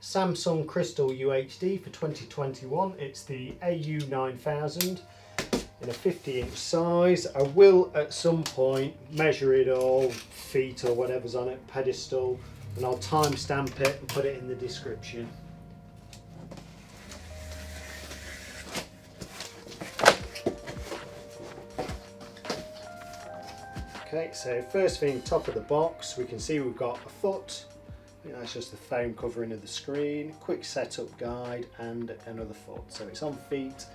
Samsung Crtystal UHD for 2021. It's the AU9000 in a 50-inch size. I will at some point measure it all, feet or whatever's on it, pedestal, and I'll timestamp it and put it in the description. Okay, so first thing, top of the box, we can see we've got a foot. I think that's just the foam covering of the screen, quick setup guide and another foot. So it's on feet,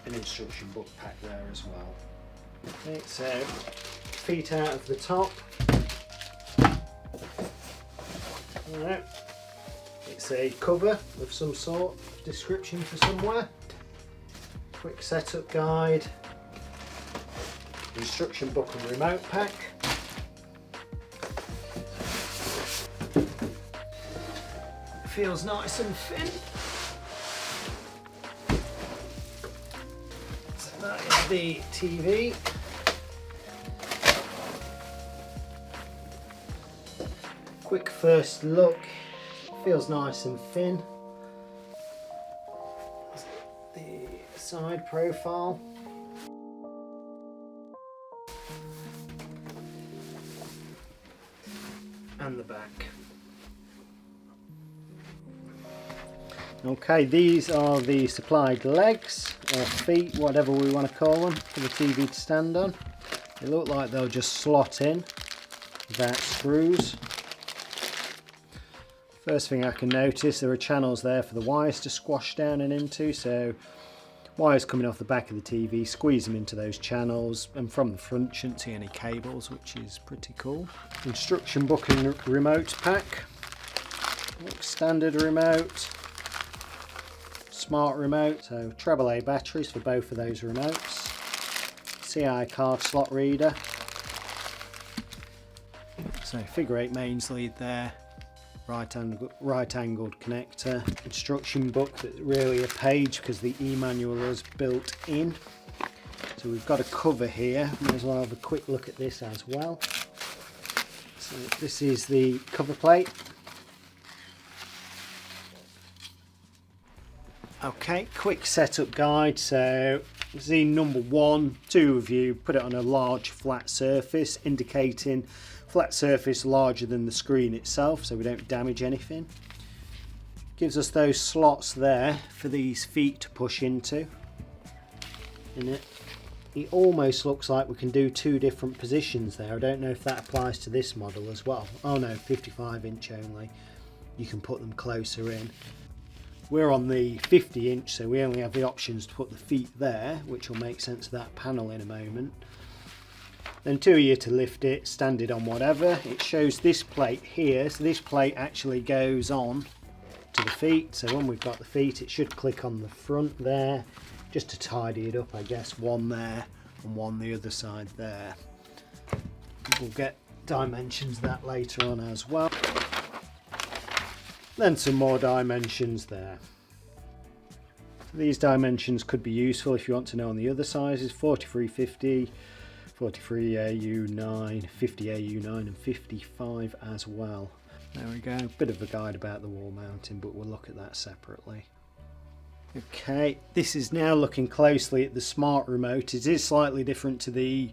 an instruction book pack there as well. Okay, so feet out of the top. Alright, it's a cover of some sort, description for somewhere. Quick setup guide. Instruction book and remote pack. Feels nice and thin. So that is the TV. Quick first look. Feels nice and thin. The side profile. And the back. Okay, these are the supplied legs or feet, whatever we want to call them, for the TV to stand on. They look like they'll just slot in without screws. First thing I can notice, there are channels there for the wires to squash down and into, so wires coming off the back of the TV, squeeze them into those channels, and from the front shouldn't see any cables, which is pretty cool. Instruction book and remote pack. Standard remote, smart remote, so AAA batteries for both of those remotes. CI card slot reader. So figure 8 mains lead there. Right angled connector, instruction book that's really a page because the e-manual is built in. So we've got a cover here, may as well have a quick look at this as well. So this is the cover plate. Okay, quick setup guide. So see number 1, 2 of you put it on a large flat surface, indicating flat surface larger than the screen itself so we don't damage anything. Gives us those slots there for these feet to push into. And it almost looks like we can do 2 different positions there. I don't know if that applies to this model as well. Oh no, 55-inch only. You can put them closer in. We're on the 50-inch, so we only have the options to put the feet there, which will make sense of that panel in a moment. Then 2 of you to lift it, stand it on whatever. It shows this plate here, so this plate actually goes on to the feet. So when we've got the feet, it should click on the front there, just to tidy it up, I guess. One there and one the other side there. We'll get dimensions of that later on as well. Then some more dimensions there. So these dimensions could be useful if you want to know on the other sizes. 4350. 43 AU9, 50 AU9 and 55 as well. There we go, bit of a guide about the wall mounting, but we'll look at that separately. Okay, this is now looking closely at the smart remote. It is slightly different to the,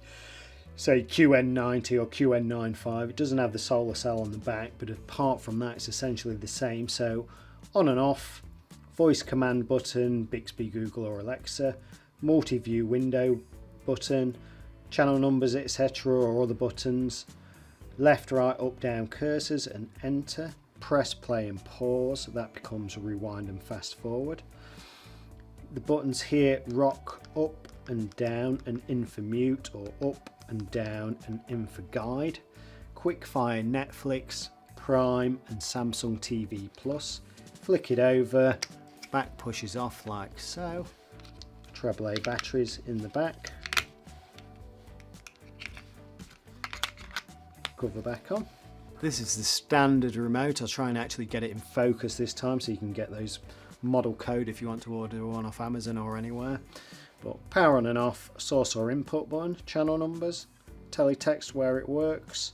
say, QN90 or QN95. It doesn't have the solar cell on the back, but apart from that it's essentially the same. So on and off, voice command button, Bixby, Google or Alexa, multi-view window button, channel numbers, etc. or other buttons, left, right, up, down cursors and enter, press play and pause, that becomes rewind and fast forward. The buttons here rock up and down and in for mute, or up and down and in for guide. Quick fire Netflix, Prime and Samsung TV Plus. Flick it over, back pushes off like so. AAA batteries in the back. Cover back on. This is the standard remote. I'll try and actually get it in focus this time so you can get those model code if you want to order one off Amazon or anywhere. But power on and off, source or input button, channel numbers, teletext where it works,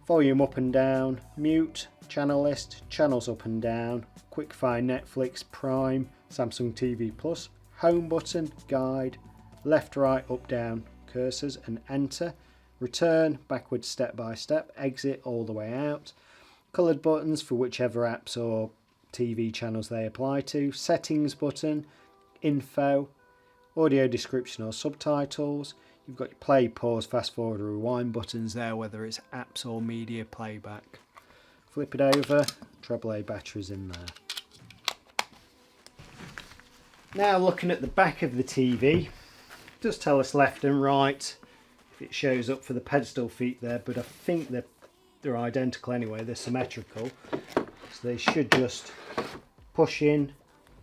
volume up and down, mute, channel list, channels up and down, quick find Netflix, Prime, Samsung TV Plus, home button, guide, left, right, up, down, cursors and enter, return, backwards step by step, exit all the way out, coloured buttons for whichever apps or TV channels they apply to, settings button, info, audio description or subtitles. You've got your play, pause, fast forward or rewind buttons there, whether it's apps or media playback. Flip it over, AAA batteries in there. Now looking at the back of the TV, it does tell us left and right if it shows up for the pedestal feet there, but I think they're identical anyway, they're symmetrical. So they should just push in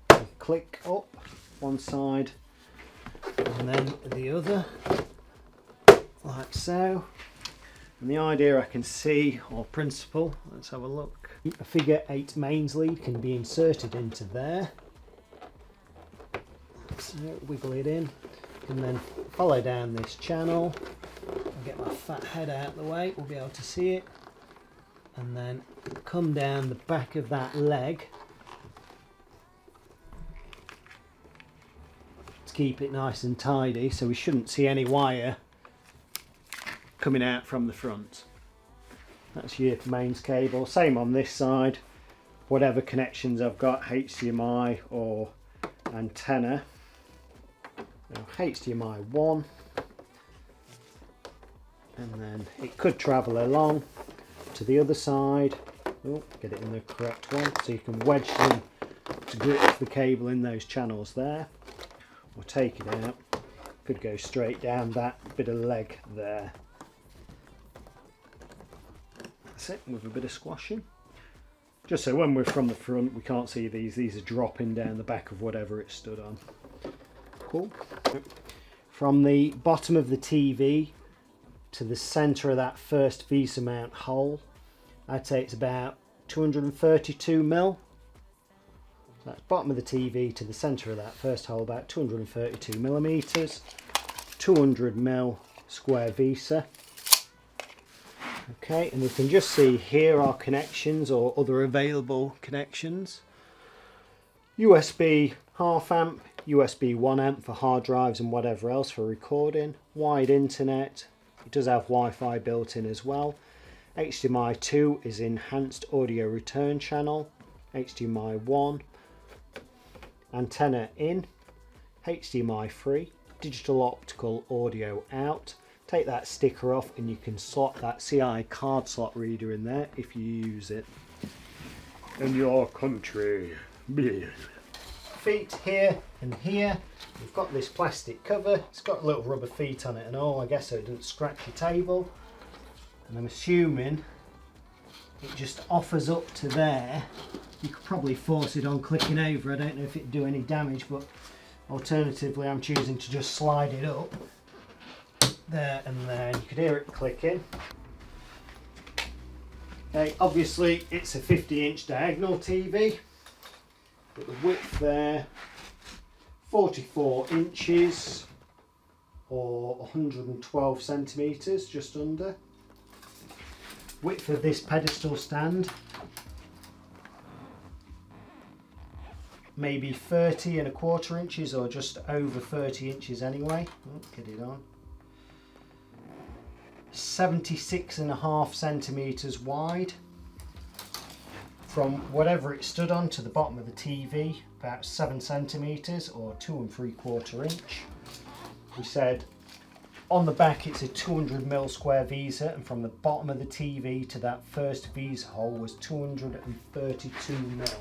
and click up one side and then the other, like so. And the idea I can see, or principle, let's have a look. A figure 8 mains lead can be inserted into there. So wiggle it in, and then follow down this channel. I'll get my fat head out of the way, we'll be able to see it. And then come down the back of that leg to keep it nice and tidy, so we shouldn't see any wire coming out from the front. That's your mains cable. Same on this side, whatever connections I've got, HDMI or antenna. Now, HDMI 1, and then it could travel along to the other side. Oh, get it in the correct one, so you can wedge them to grip the cable in those channels there, or take it out. Could go straight down that bit of leg there. That's it, with a bit of squashing. Just so when we're from the front we can't see these are dropping down the back of whatever it stood on. Cool. From the bottom of the TV to the centre of that first VESA mount hole, I'd say it's about 232mm. That's bottom of the TV to the centre of that first hole, about 232mm. 200mm square VESA. Okay, and we can just see here our connections or other available connections. USB half amp, USB 1 amp for hard drives and whatever else for recording, wide internet, it does have Wi-Fi built in as well. HDMI 2 is enhanced audio return channel, HDMI 1, antenna in, HDMI 3, digital optical audio out. Take that sticker off and you can slot that CI card slot reader in there if you use it. In your country. Bleh. Feet here and here. We've got this plastic cover. It's got little rubber feet on it and all, I guess, so it doesn't scratch your table. And I'm assuming it just offers up to there. You could probably force it on clicking over. I don't know if it'd do any damage, but alternatively I'm choosing to just slide it up. There and there, you could hear it clicking. Okay, obviously it's a 50-inch diagonal TV, but the width there, 44 inches or 112 centimetres, just under. Width of this pedestal stand, maybe 30¼ inches or just over 30 inches anyway. Oh, get it on. 76.5 centimetres wide. From whatever it stood on to the bottom of the TV, about 7 centimetres or 2 3/4 inch. We said on the back it's a 200mm square VESA, and from the bottom of the TV to that first VESA hole was 232mm.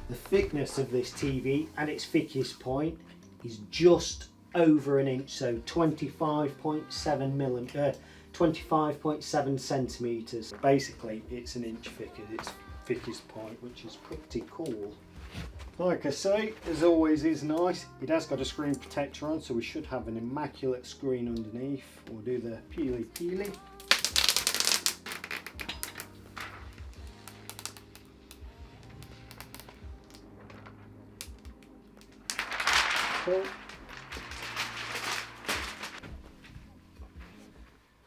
The thickness of this TV at its thickest point is just over an inch, so 25.7 centimetres. Basically it's an inch thick at its thickest point, which is pretty cool. Like I say, as always is nice. It has got a screen protector on, so we should have an immaculate screen underneath. We'll do the peely peely. Cool.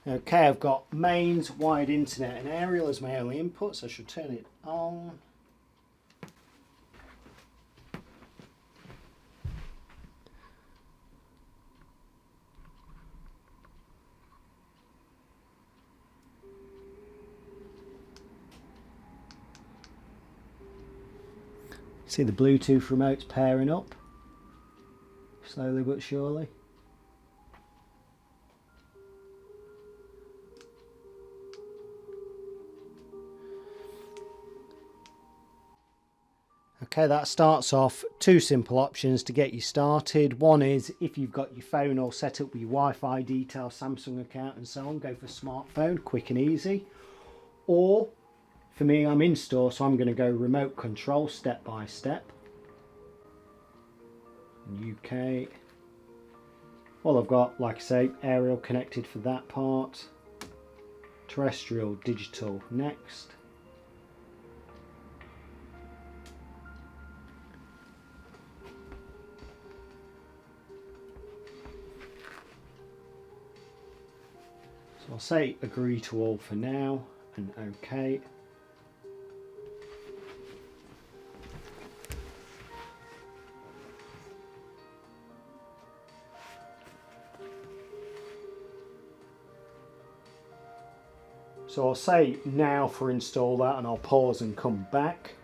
Okay, I've got mains, wired internet and aerial as my only inputs. I should turn it on. See the Bluetooth remotes pairing up, slowly but surely. Okay, that starts off two simple options to get you started. One is if you've got your phone all set up with your Wi-Fi details, Samsung account and so on, go for smartphone, quick and easy. Or for me, I'm in store, so I'm going to go remote control step by step. UK. Well, I've got, like I say, aerial connected for that part. Terrestrial, digital next. So I'll say agree to all for now and OK. So I'll say now for install that and I'll pause and come back.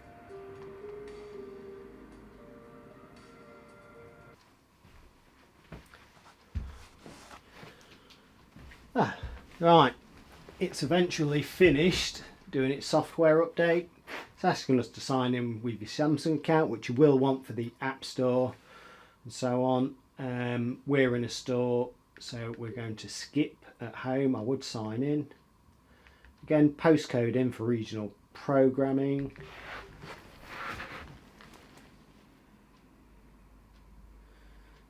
Right, it's eventually finished doing its software update. It's asking us to sign in with your Samsung account, which you will want for the App Store and so on. We're in a store, so we're going to skip at home. I would sign in. Again, postcode in for regional programming.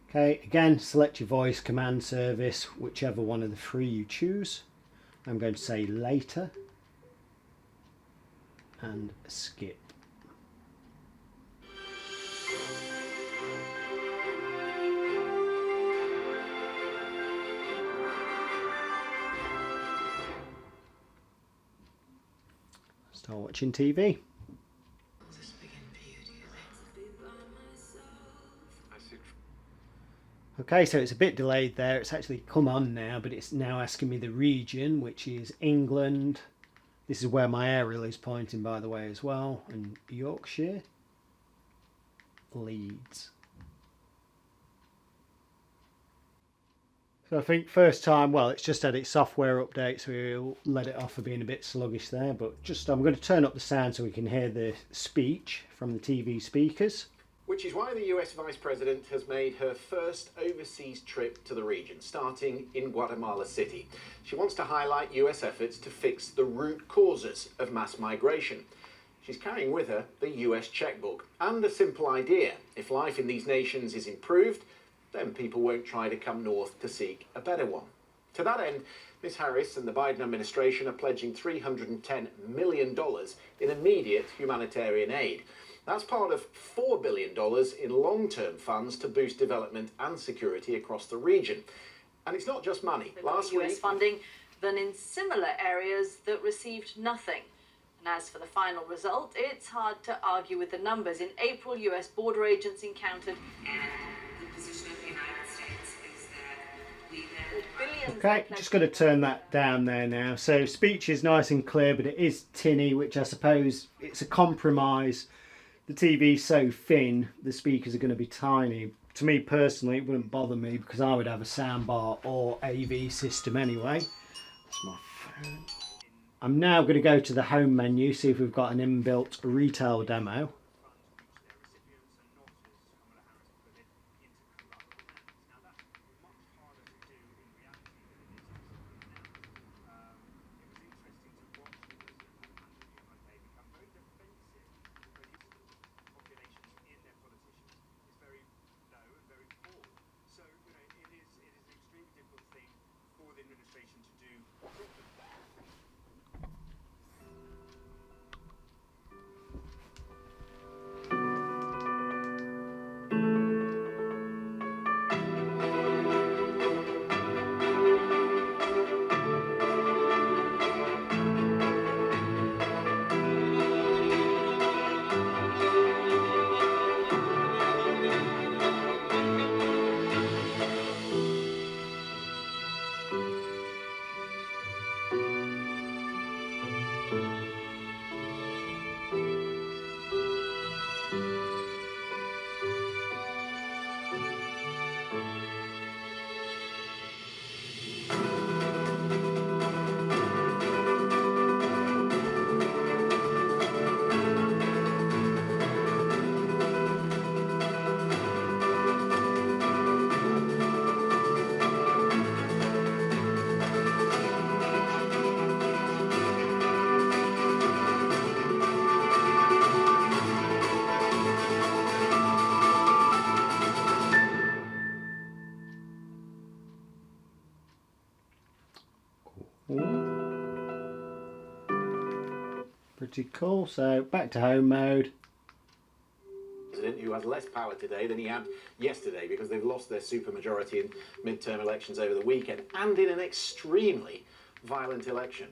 Okay, again, select your voice command service, whichever one of the three you choose. I'm going to say later and skip. Start watching TV. Okay, so it's a bit delayed there. It's actually come on now, but it's now asking me the region, which is England. This is where my aerial is pointing, by the way, as well, and Yorkshire. Leeds. So I think first time, well, it's just had its software update, so we'll let it off for being a bit sluggish there, but just I'm going to turn up the sound so we can hear the speech from the TV speakers. Which is why the US Vice President has made her first overseas trip to the region, starting in Guatemala City. She wants to highlight US efforts to fix the root causes of mass migration. She's carrying with her the US checkbook and a simple idea. If life in these nations is improved, then people won't try to come north to seek a better one. To that end, Ms. Harris and the Biden administration are pledging $310 million in immediate humanitarian aid. That's part of $4 billion in long-term funds to boost development and security across the region. And it's not just money. Last week, US funding than in similar areas that received nothing. And as for the final result, it's hard to argue with the numbers. In April, US border agents encountered... And the position of the United States is that we then... Okay, just going to turn that down there now. So speech is nice and clear, but it is tinny, which I suppose it's a compromise. The TV's so thin, the speakers are going to be tiny. To me personally, it wouldn't bother me because I would have a soundbar or AV system anyway. That's my phone. I'm now going to go to the home menu, see if we've got an inbuilt retail demo. Pretty cool. So back to home mode. President who has less power today than he had yesterday because they've lost their supermajority in midterm elections over the weekend and in an extremely violent election.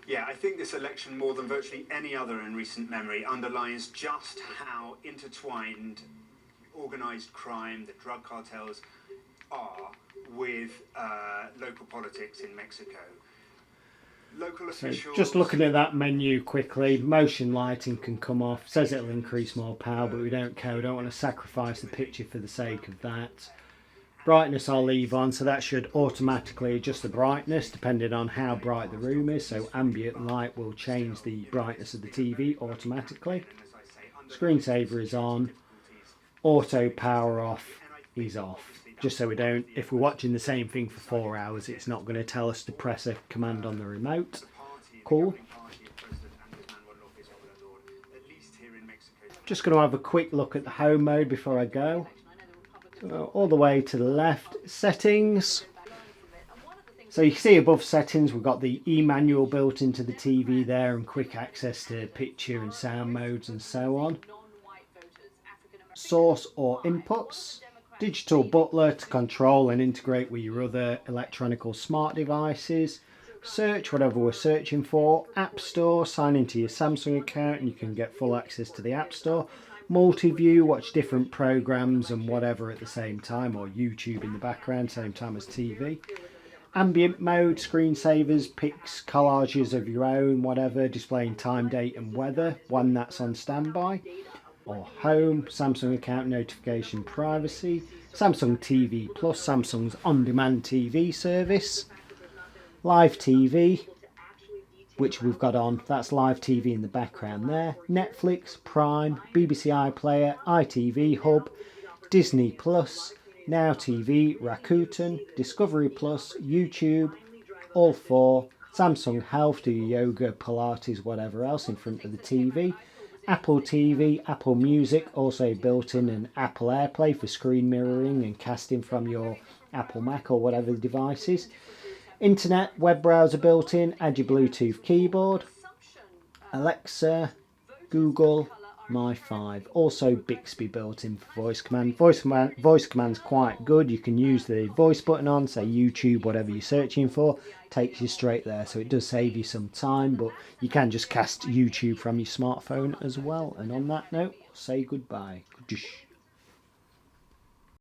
Yeah, I think this election, more than virtually any other in recent memory, underlines just how intertwined organised crime, the drug cartels, are with local politics in Mexico. Local So officials... just looking at that menu quickly, motion lighting can come off. Says it'll increase more power, but we don't care. We don't want to sacrifice the picture for the sake of that. Brightness I'll leave on, so that should automatically adjust the brightness depending on how bright the room is. So ambient light will change the brightness of the TV automatically. Screensaver is on. Auto power off is off. Just so we don't, if we're watching the same thing for 4 hours, it's not going to tell us to press a command on the remote. Cool. Just going to have a quick look at the home mode before I go. So all the way to the left, settings. So you can see above settings we've got the e-manual built into the TV there and quick access to picture and sound modes and so on. Source or inputs. Digital butler to control and integrate with your other electronic or smart devices. Search whatever we're searching for. App Store, sign into your Samsung account and you can get full access to the App Store. Multi-view, watch different programs and whatever at the same time, or YouTube in the background, same time as TV. Ambient mode, screensavers, pics, collages of your own, whatever, displaying time, date and weather, when that's on standby. Or home, Samsung account notification privacy, Samsung TV Plus, Samsung's on-demand TV service, live TV, which we've got on, that's live TV in the background there, Netflix, Prime, BBC iPlayer, ITV Hub, Disney Plus, Now TV, Rakuten, Discovery Plus, YouTube, all four, Samsung Health, do your yoga, Pilates, whatever else in front of the TV, Apple TV, Apple Music, also built in, and Apple AirPlay for screen mirroring and casting from your Apple Mac or whatever the device is. Internet, web browser built in, add your Bluetooth keyboard, Alexa, Google, My5, also Bixby built in for voice command. Voice command's quite good. You can use the voice button on, say YouTube, whatever you're searching for, takes you straight there, so it does save you some time, but you can just cast YouTube from your smartphone as well. And on that note, say goodbye. Goodish.